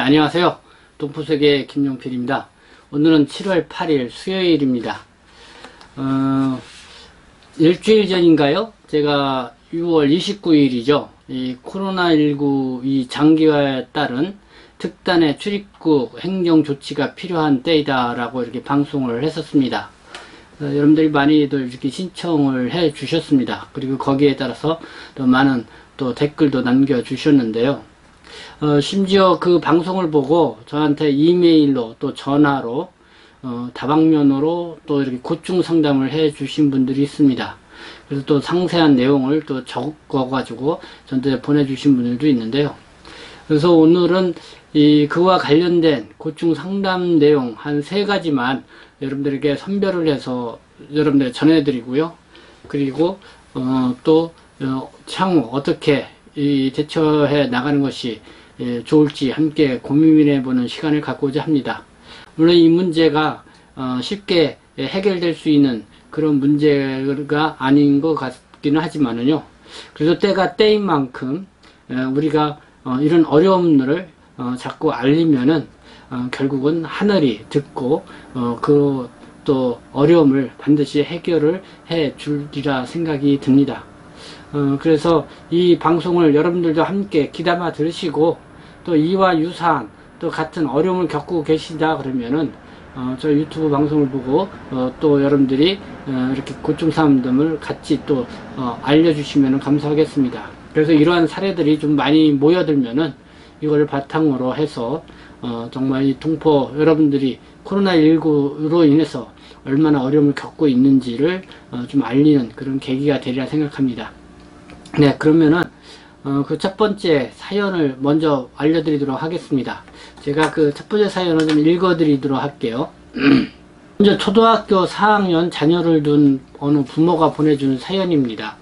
안녕하세요. 동포세계 김용필입니다. 오늘은 7월 8일 수요일입니다. 일주일 전인가요? 제가 6월 29일이죠. 이 코로나19 이 장기화에 따른 특단의 출입국 행정 조치가 필요한 때이다라고 이렇게 방송을 했었습니다. 여러분들이 많이들 이렇게 신청을 해 주셨습니다. 그리고 거기에 따라서 또 많은 또 댓글도 남겨 주셨는데요. 심지어 그 방송을 보고 저한테 이메일로 또 전화로 다방면으로 또 이렇게 고충 상담을 해 주신 분들이 있습니다. 그래서 또 상세한 내용을 또 적어 가지고 저한테 보내주신 분들도 있는데요. 그래서 오늘은 그와 관련된 고충 상담 내용 한 3가지만 여러분들에게 선별을 해서 여러분들에게 전해드리고요. 그리고 또 향후 어떻게 대처해 나가는 것이 좋을지 함께 고민해보는 시간을 갖고자 합니다. 물론 이 문제가 쉽게 해결될 수 있는 그런 문제가 아닌 것 같기는 하지만은요. 그래도 때가 때인 만큼 우리가 이런 어려움들을 자꾸 알리면은 결국은 하늘이 듣고 그 또 어려움을 반드시 해결을 해 주리라 생각이 듭니다. 그래서 이 방송을 여러분들도 함께 귀담아 들으시고 또 이와 유사한 또 같은 어려움을 겪고 계시다 그러면은 저 유튜브 방송을 보고 또 여러분들이 이렇게 고충 상담을 같이 또 알려주시면 감사하겠습니다. 그래서 이러한 사례들이 좀 많이 모여들면은 이걸 바탕으로 해서 정말 이 동포 여러분들이 코로나19로 인해서 얼마나 어려움을 겪고 있는지를 좀 알리는 그런 계기가 되리라 생각합니다. 네, 그러면은 그 첫 번째 사연을 먼저 알려드리도록 하겠습니다. 제가 그 첫 번째 사연을 좀 읽어드리도록 할게요. 먼저 초등학교 4학년 자녀를 둔 어느 부모가 보내준 사연입니다.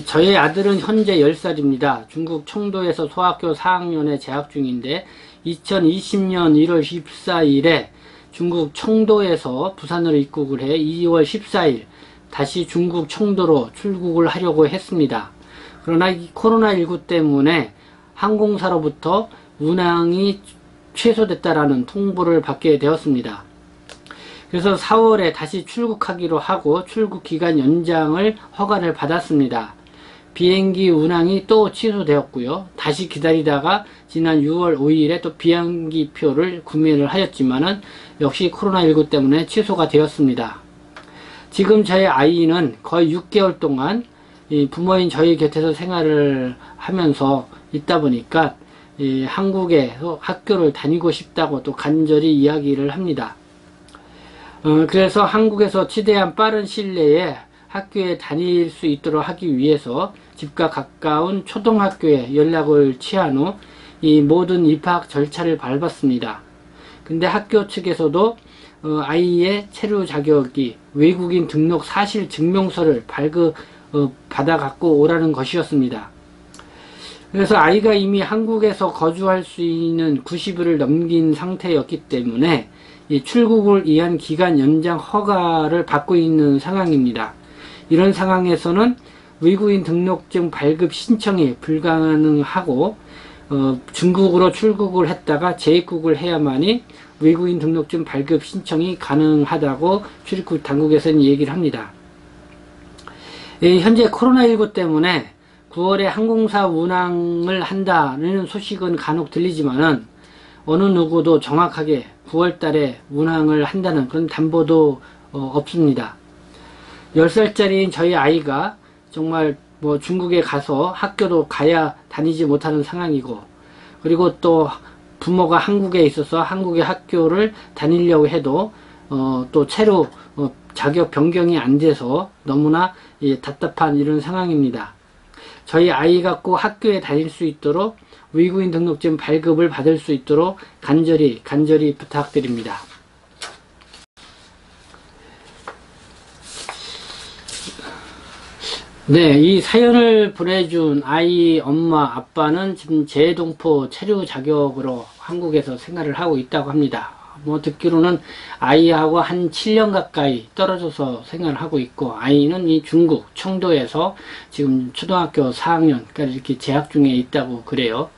저희 아들은 현재 10살입니다. 중국 청도에서 소학교 4학년에 재학 중인데 2020년 1월 14일에 중국 청도에서 부산으로 입국을 해 2월 14일 다시 중국 청도로 출국을 하려고 했습니다. 그러나 이 코로나19 때문에 항공사로부터 운항이 취소됐다라는 통보를 받게 되었습니다. 그래서 4월에 다시 출국하기로 하고 출국 기간 연장을 허가를 받았습니다. 비행기 운항이 또 취소되었고요. 다시 기다리다가 지난 6월 5일에 또 비행기 표를 구매를 하였지만은 역시 코로나19 때문에 취소가 되었습니다. 지금 저희 아이는 거의 6개월 동안 부모인 저희 곁에서 생활을 하면서 있다 보니까 한국에서 학교를 다니고 싶다고 또 간절히 이야기를 합니다. 그래서 한국에서 최대한 빠른 시일 내에 학교에 다닐 수 있도록 하기 위해서 집과 가까운 초등학교에 연락을 취한 후 이 모든 입학 절차를 밟았습니다. 근데 학교 측에서도 아이의 체류 자격이 외국인 등록 사실 증명서를 받아 갖고 오라는 것이었습니다. 그래서 아이가 이미 한국에서 거주할 수 있는 90일을 넘긴 상태였기 때문에 이 출국을 위한 기간 연장 허가를 받고 있는 상황입니다. 이런 상황에서는 외국인 등록증 발급 신청이 불가능하고 중국으로 출국을 했다가 재입국을 해야만이 외국인 등록증 발급 신청이 가능하다고 출입국 당국에서는 얘기를 합니다. 현재 코로나19 때문에 9월에 항공사 운항을 한다는 소식은 간혹 들리지만은 어느 누구도 정확하게 9월 달에 운항을 한다는 그런 담보도 없습니다. 10살짜리인 저희 아이가 정말 중국에 가서 학교도 가야 다니지 못하는 상황이고, 그리고 또 부모가 한국에 있어서 한국의 학교를 다니려고 해도 또 체류 자격 변경이 안 돼서 너무나 답답한 이런 상황입니다. 저희 아이가 꼭 학교에 다닐 수 있도록 외국인 등록증 발급을 받을 수 있도록 간절히 부탁드립니다. 네, 이 사연을 보내준 아이 엄마 아빠는 지금 재동포 체류 자격으로 한국에서 생활을 하고 있다고 합니다. 듣기로는 아이하고 한 7년 가까이 떨어져서 생활을 하고 있고, 아이는 이 중국 청도에서 지금 초등학교 4학년까지 이렇게 재학 중에 있다고 그래요.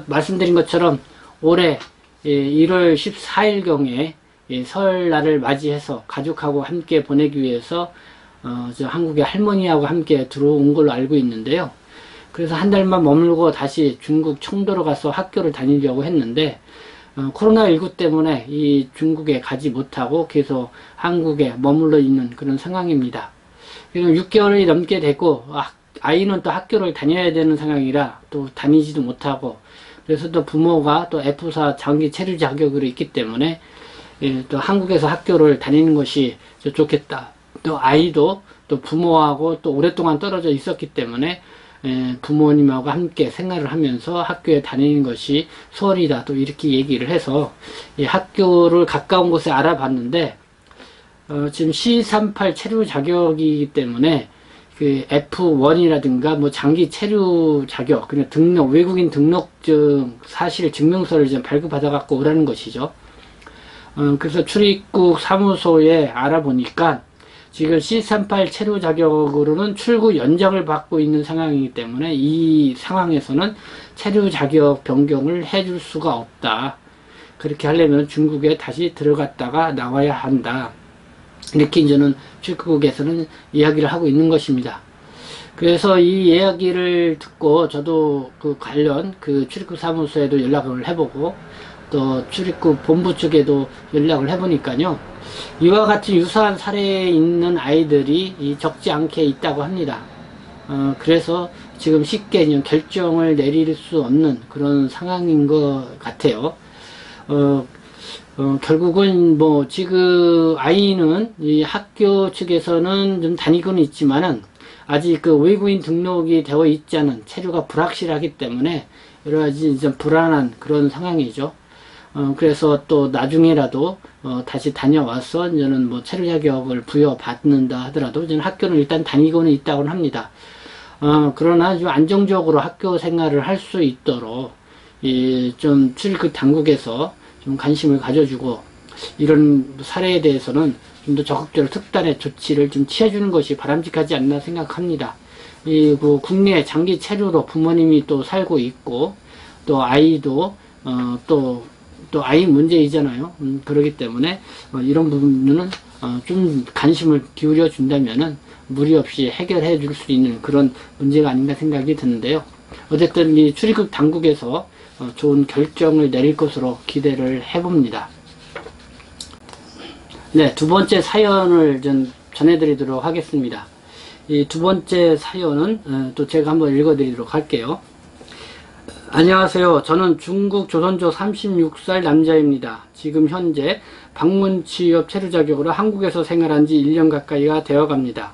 말씀드린 것처럼 올해 1월 14일경에 설날을 맞이해서 가족하고 함께 보내기 위해서 저 한국의 할머니하고 함께 들어온 걸로 알고 있는데요. 그래서 한 달만 머물고 다시 중국 청도로 가서 학교를 다니려고 했는데 코로나19 때문에 이 중국에 가지 못하고 계속 한국에 머물러 있는 그런 상황입니다. 지금 6개월이 넘게 되고 아이는 또 학교를 다녀야 되는 상황이라 또 다니지도 못하고, 그래서 또 부모가 또 F4 장기 체류 자격으로 있기 때문에 또 한국에서 학교를 다니는 것이 좋겠다. 또 아이도 또 부모하고 또 오랫동안 떨어져 있었기 때문에 부모님하고 함께 생활을 하면서 학교에 다니는 것이 수월이다, 또 이렇게 얘기를 해서 학교를 가까운 곳에 알아봤는데 지금 C38 체류 자격이기 때문에 그 F1이라든가 뭐 장기 체류 자격, 그냥 등록, 외국인 등록증 사실 증명서를 좀 발급받아 갖고 오라는 것이죠. 그래서 출입국 사무소에 알아보니까 지금 C38 체류 자격으로는 출국 연장을 받고 있는 상황이기 때문에 이 상황에서는 체류 자격 변경을 해줄 수가 없다. 그렇게 하려면 중국에 다시 들어갔다가 나와야 한다. 이렇게 이제는 출국국에서는 이야기를 하고 있는 것입니다. 그래서 이 이야기를 듣고 저도 그 관련 그 출입국 사무소에도 연락을 해보고 또 출입국 본부 쪽에도 연락을 해보니까요, 이와 같은 유사한 사례에 있는 아이들이 적지 않게 있다고 합니다. 그래서 지금 쉽게 결정을 내릴 수 없는 그런 상황인 것 같아요. 결국은 뭐 지금 아이는 이 학교 측에서는 좀 다니고는 있지만은 아직 그 외국인 등록이 되어 있지 않은, 체류가 불확실하기 때문에 여러 가지 좀 불안한 그런 상황이죠. 그래서 또 나중에라도 다시 다녀와서 이제는 뭐 체류 자격을 부여받는다 하더라도 이제는 학교는 일단 다니고는 있다고 합니다. 그러나 좀 안정적으로 학교 생활을 할 수 있도록 좀 출입국 당국에서 좀 관심을 가져주고 이런 사례에 대해서는 좀 더 적극적으로 특단의 조치를 좀 취해주는 것이 바람직하지 않나 생각합니다. 그 국내 장기 체류로 부모님이 또 살고 있고 또 아이도 또 아이 문제이잖아요. 그렇기 때문에 이런 부분은 좀 관심을 기울여 준다면은 무리 없이 해결해 줄 수 있는 그런 문제가 아닌가 생각이 드는데요. 어쨌든 이 출입국 당국에서 좋은 결정을 내릴 것으로 기대를 해봅니다. 네, 두 번째 사연을 좀 전해드리도록 하겠습니다. 이 두 번째 사연은 또 제가 한번 읽어드리도록 할게요. 안녕하세요. 저는 중국 조선족 36살 남자입니다. 지금 현재 방문 취업 체류 자격으로 한국에서 생활한 지 1년 가까이가 되어 갑니다.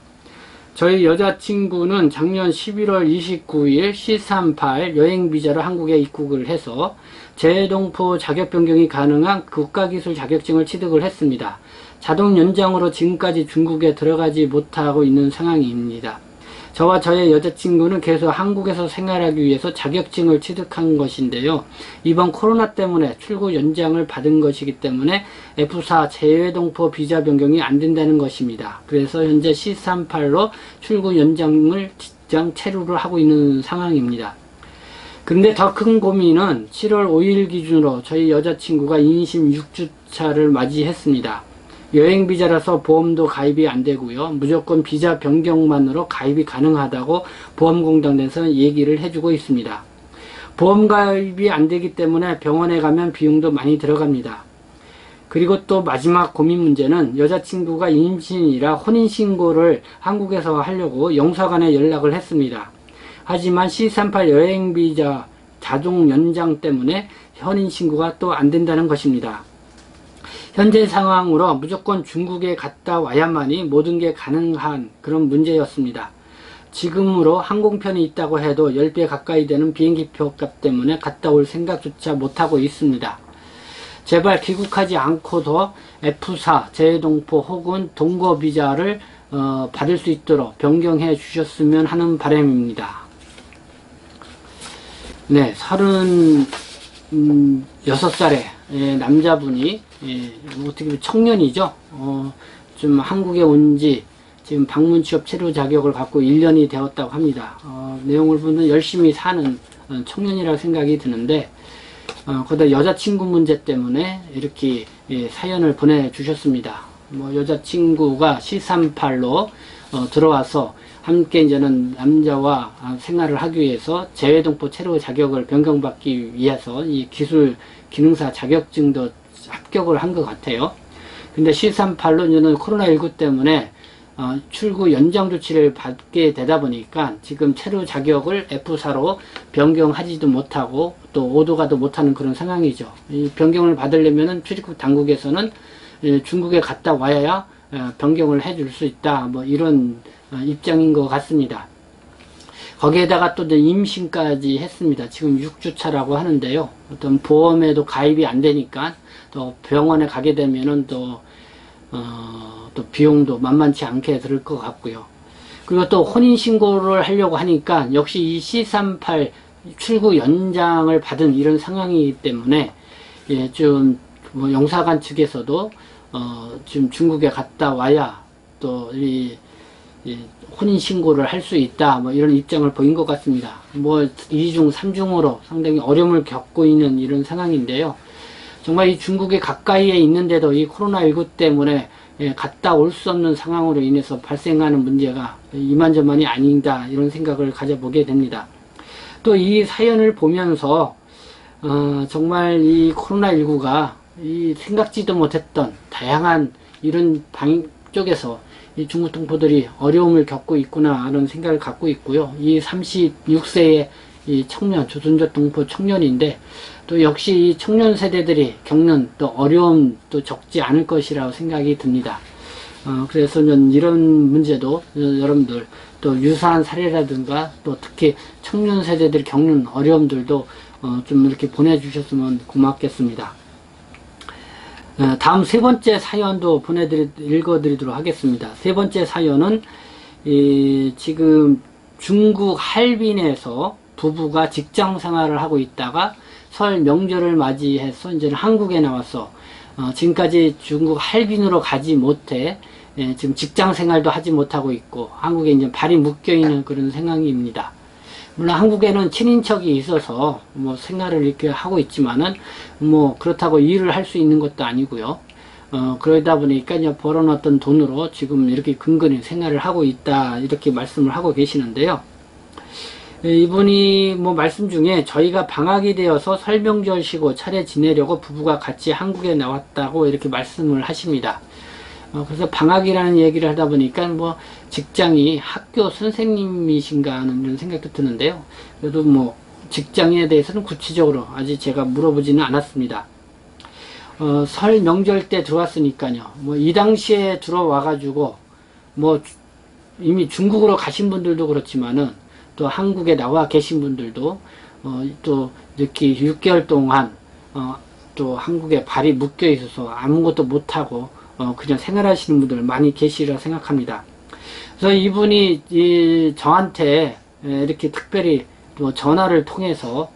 저희 여자친구는 작년 11월 29일 C38 여행비자로 한국에 입국을 해서 재동포 자격 변경이 가능한 국가기술 자격증을 취득을 했습니다. 자동 연장으로 지금까지 중국에 들어가지 못하고 있는 상황입니다. 저와 저의 여자친구는 계속 한국에서 생활하기 위해서 자격증을 취득한 것인데요. 이번 코로나 때문에 출국 연장을 받은 것이기 때문에 F4 재외동포 비자 변경이 안 된다는 것입니다. 그래서 현재 C38로 출국 연장을 직장 체류를 하고 있는 상황입니다. 그런데 더 큰 고민은 7월 5일 기준으로 저희 여자친구가 임신 6주차를 맞이했습니다. 여행비자라서 보험도 가입이 안 되고요. 무조건 비자 변경만으로 가입이 가능하다고 보험공단에서 얘기를 해주고 있습니다. 보험 가입이 안 되기 때문에 병원에 가면 비용도 많이 들어갑니다. 그리고 또 마지막 고민 문제는 여자친구가 임신이라 혼인신고를 한국에서 하려고 영사관에 연락을 했습니다. 하지만 C38 여행비자 자동 연장 때문에 혼인신고가 또 안 된다는 것입니다. 현재 상황으로 무조건 중국에 갔다 와야만이 모든 게 가능한 그런 문제였습니다. 지금으로 항공편이 있다고 해도 10배 가까이 되는 비행기표 값 때문에 갔다 올 생각조차 못하고 있습니다. 제발 귀국하지 않고도 F4 재동포 혹은 동거비자를 받을 수 있도록 변경해 주셨으면 하는 바람입니다. 네, 36살의 남자분이 어떻게 보면 청년이죠. 좀 한국에 온 지 지금 방문 취업 체류 자격을 갖고 1년이 되었다고 합니다. 내용을 보면 열심히 사는 청년이라고 생각이 드는데, 거기다 여자친구 문제 때문에 이렇게 사연을 보내주셨습니다. 뭐 여자친구가 C38로 들어와서 함께 이제는 남자와 생활을 하기 위해서 재외동포 체류 자격을 변경받기 위해서 이 기술 기능사 자격증도 합격을 한 것 같아요. 근데 C38로 이제는 코로나19 때문에 출구 연장 조치를 받게 되다 보니까 지금 체류 자격을 F4로 변경하지도 못하고 또 오도가도 못하는 그런 상황이죠. 이 변경을 받으려면은 출입국 당국에서는 중국에 갔다 와야 변경을 해줄 수 있다. 뭐 이런 입장인 것 같습니다. 거기에다가 또 임신까지 했습니다. 지금 6주차라고 하는데요. 어떤 보험에도 가입이 안 되니까 또 병원에 가게 되면은 또 비용도 만만치 않게 들을 것 같고요. 그리고 또 혼인신고를 하려고 하니까 역시 이 C38 출구 연장을 받은 이런 상황이기 때문에 좀 뭐 영사관 측에서도 지금 중국에 갔다 와야 또 이 혼인신고를 할 수 있다 뭐 이런 입장을 보인 것 같습니다. 뭐 2중 3중으로 상당히 어려움을 겪고 있는 이런 상황인데요. 정말 이 중국에 가까이에 있는데도 이 코로나19 때문에 갔다 올 수 없는 상황으로 인해서 발생하는 문제가 이만저만이 아니다 이런 생각을 가져보게 됩니다. 또 이 사연을 보면서 정말 이 코로나19가 이 생각지도 못했던 다양한 이런 방 쪽에서 이 중국 동포들이 어려움을 겪고 있구나 하는 생각을 갖고 있고요. 이 36세의 이 청년, 조선족 동포 청년인데 또 역시 이 청년 세대들이 겪는 또 어려움 또 적지 않을 것이라고 생각이 듭니다. 그래서 이런 문제도 여러분들 또 유사한 사례라든가 또 특히 청년 세대들이 겪는 어려움들도 좀 이렇게 보내주셨으면 고맙겠습니다. 다음 세 번째 사연도 읽어드리도록 하겠습니다. 세 번째 사연은 지금 중국 할빈에서 부부가 직장 생활을 하고 있다가 설 명절을 맞이해서 이제 한국에 나와서 지금까지 중국 할빈으로 가지 못해 지금 직장 생활도 하지 못하고 있고 한국에 이제 발이 묶여 있는 그런 상황입니다. 물론 한국에는 친인척이 있어서 뭐 생활을 이렇게 하고 있지만은 뭐 그렇다고 일을 할 수 있는 것도 아니고요. 그러다 보니까 이제 벌어놨던 돈으로 지금 이렇게 근근히 생활을 하고 있다 이렇게 말씀을 하고 계시는데요. 이분이 뭐 말씀 중에 저희가 방학이 되어서 설 명절 쉬고 차례 지내려고 부부가 같이 한국에 나왔다고 이렇게 말씀을 하십니다. 그래서 방학이라는 얘기를 하다 보니까 뭐 직장이 학교 선생님이신가 하는 이런 생각도 드는데요. 그래도 뭐 직장에 대해서는 구체적으로 아직 제가 물어보지는 않았습니다. 설 명절 때 들어왔으니까요. 뭐 이 당시에 들어와가지고 뭐 이미 중국으로 가신 분들도 그렇지만은 또 한국에 나와 계신 분들도 또 이렇게 6개월 동안 또 한국에 발이 묶여 있어서 아무것도 못하고 그냥 생활하시는 분들 많이 계시리라 생각합니다. 그래서 이분이 저한테 이렇게 특별히 또 전화를 통해서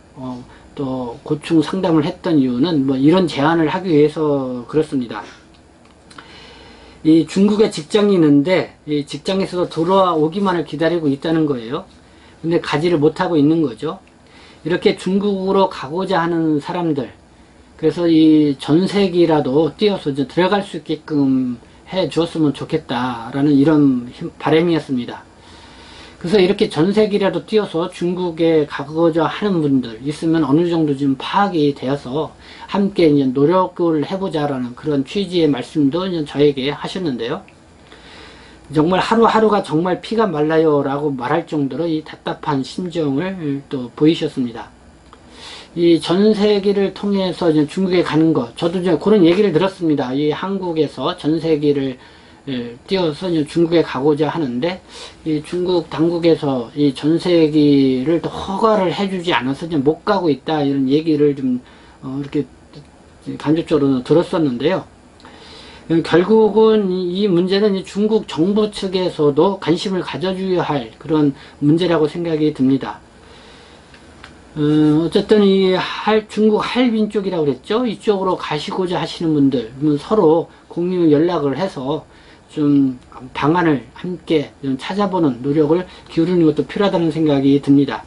또 고충 상담을 했던 이유는 뭐 이런 제안을 하기 위해서 그렇습니다. 이 중국에 직장이 있는데 이 직장에서도 돌아오기만을 기다리고 있다는 거예요. 근데 가지를 못하고 있는 거죠. 이렇게 중국으로 가고자 하는 사람들, 그래서 이 전세기라도 띄어서 이제 들어갈 수 있게끔 해 주었으면 좋겠다라는 이런 바람이었습니다. 그래서 이렇게 전세기라도 띄어서 중국에 가고자 하는 분들 있으면 어느 정도 좀 파악이 되어서 함께 이제 노력을 해보자라는 그런 취지의 말씀도 이제 저에게 하셨는데요. 정말 하루하루가 정말 피가 말라요 라고 말할 정도로 이 답답한 심정을 또 보이셨습니다. 이 전세기를 통해서 이제 중국에 가는 것, 저도 이제 그런 얘기를 들었습니다. 이 한국에서 전세기를 띄어서 이제 중국에 가고자 하는데, 이 중국 당국에서 이 전세기를 또 허가를 해주지 않아서 이제 못 가고 있다, 이런 얘기를 좀, 이렇게 간접적으로 들었었는데요. 결국은 이 문제는 중국 정부 측에서도 관심을 가져줘야 할 그런 문제라고 생각이 듭니다. 어쨌든 중국 할빈 쪽이라고 그랬죠. 이쪽으로 가시고자 하시는 분들 서로 공유 연락을 해서 좀 방안을 함께 좀 찾아보는 노력을 기울이는 것도 필요하다는 생각이 듭니다.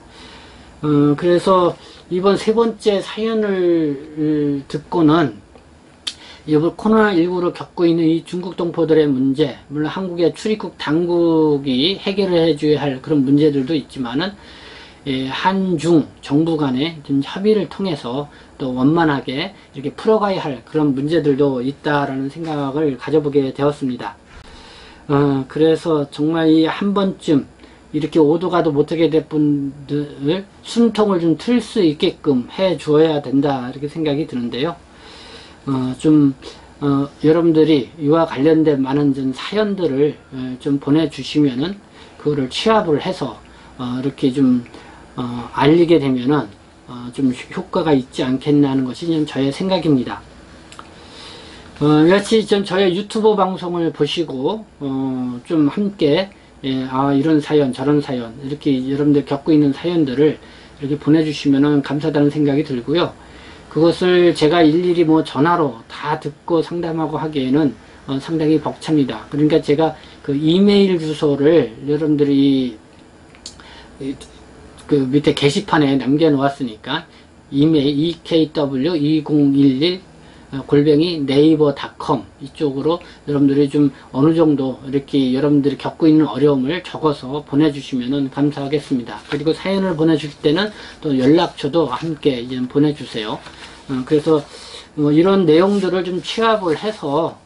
그래서 이번 세 번째 사연을 듣고는 이번 코로나19로 겪고 있는 이 중국 동포들의 문제, 물론 한국의 출입국 당국이 해결을 해줘야 할 그런 문제들도 있지만은, 한중 정부 간의 좀 협의를 통해서 또 원만하게 이렇게 풀어가야 할 그런 문제들도 있다라는 생각을 가져보게 되었습니다. 그래서 정말 이 한 번쯤 이렇게 오도 가도 못하게 될 분들 숨통을 좀 틀 수 있게끔 해 주어야 된다 이렇게 생각이 드는데요. 여러분들이 이와 관련된 많은 좀 사연들을 좀 보내주시면은 그거를 취합을 해서 이렇게 좀 알리게 되면은 좀 효과가 있지 않겠나 하는 것이 좀 저의 생각입니다. 같이 좀 저의 유튜브 방송을 보시고 좀 함께 이런 사연 저런 사연 이렇게 여러분들 겪고 있는 사연들을 이렇게 보내주시면은 감사하다는 생각이 들고요. 그것을 제가 일일이 뭐 전화로 다 듣고 상담하고 하기에는 상당히 벅찹니다. 그러니까 제가 그 이메일 주소를 여러분들이 그 밑에 게시판에 남겨 놓았으니까 이메일 ekw2011 네이버닷컴 이쪽으로 여러분들이 좀 어느 정도 이렇게 여러분들이 겪고 있는 어려움을 적어서 보내주시면 감사하겠습니다. 그리고 사연을 보내줄 때는 또 연락처도 함께 이제 보내주세요. 그래서 이런 내용들을 좀 취합을 해서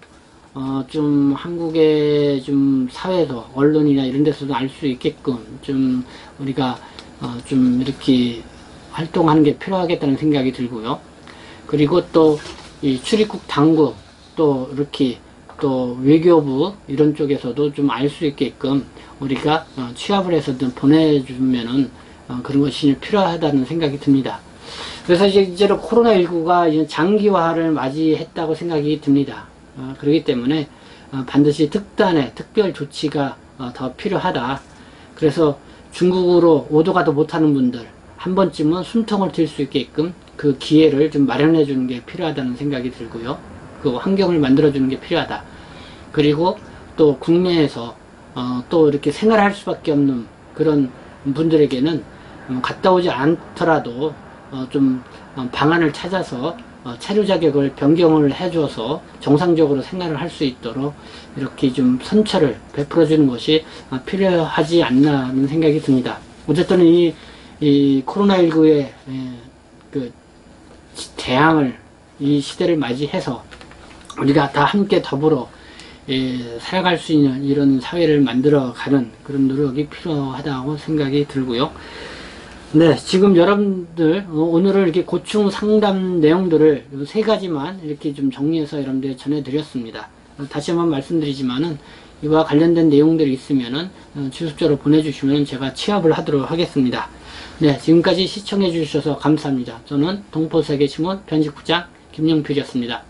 좀 한국의 좀 사회에서 언론이나 이런 데서도 알 수 있게끔 좀 우리가 좀 이렇게 활동하는 게 필요하겠다는 생각이 들고요. 그리고 또 이 출입국 당국 또 이렇게 또 외교부 이런 쪽에서도 좀 알 수 있게끔 우리가 취합을 해서 좀 보내주면은 그런 것이 필요하다는 생각이 듭니다. 그래서 이제로 코로나19가 이제 장기화를 맞이했다고 생각이 듭니다. 그렇기 때문에 반드시 특단의 특별 조치가 더 필요하다. 그래서 중국으로 오도 가도 못하는 분들 한 번쯤은 숨통을 틔울 수 있게끔 그 기회를 좀 마련해 주는 게 필요하다는 생각이 들고요. 그 환경을 만들어 주는 게 필요하다. 그리고 또 국내에서 또 이렇게 생활할 수밖에 없는 그런 분들에게는 갔다 오지 않더라도 좀 방안을 찾아서 체류 자격을 변경을 해줘서 정상적으로 생활을 할 수 있도록 이렇게 좀 선처를 베풀어 주는 것이 필요하지 않나 하는 생각이 듭니다. 어쨌든 이 코로나19의 그 재앙을 이 시대를 맞이해서 우리가 다 함께 더불어 살아갈 수 있는 이런 사회를 만들어가는 그런 노력이 필요하다고 생각이 들고요. 네, 지금 여러분들 오늘은 이렇게 고충 상담 내용들을 세 가지만 이렇게 좀 정리해서 여러분들 전해드렸습니다. 다시 한번 말씀드리지만은 이와 관련된 내용들이 있으면은 주소적으로 보내주시면 제가 취합을 하도록 하겠습니다. 네, 지금까지 시청해 주셔서 감사합니다. 저는 동포세계신문 편집국장 김영필이었습니다.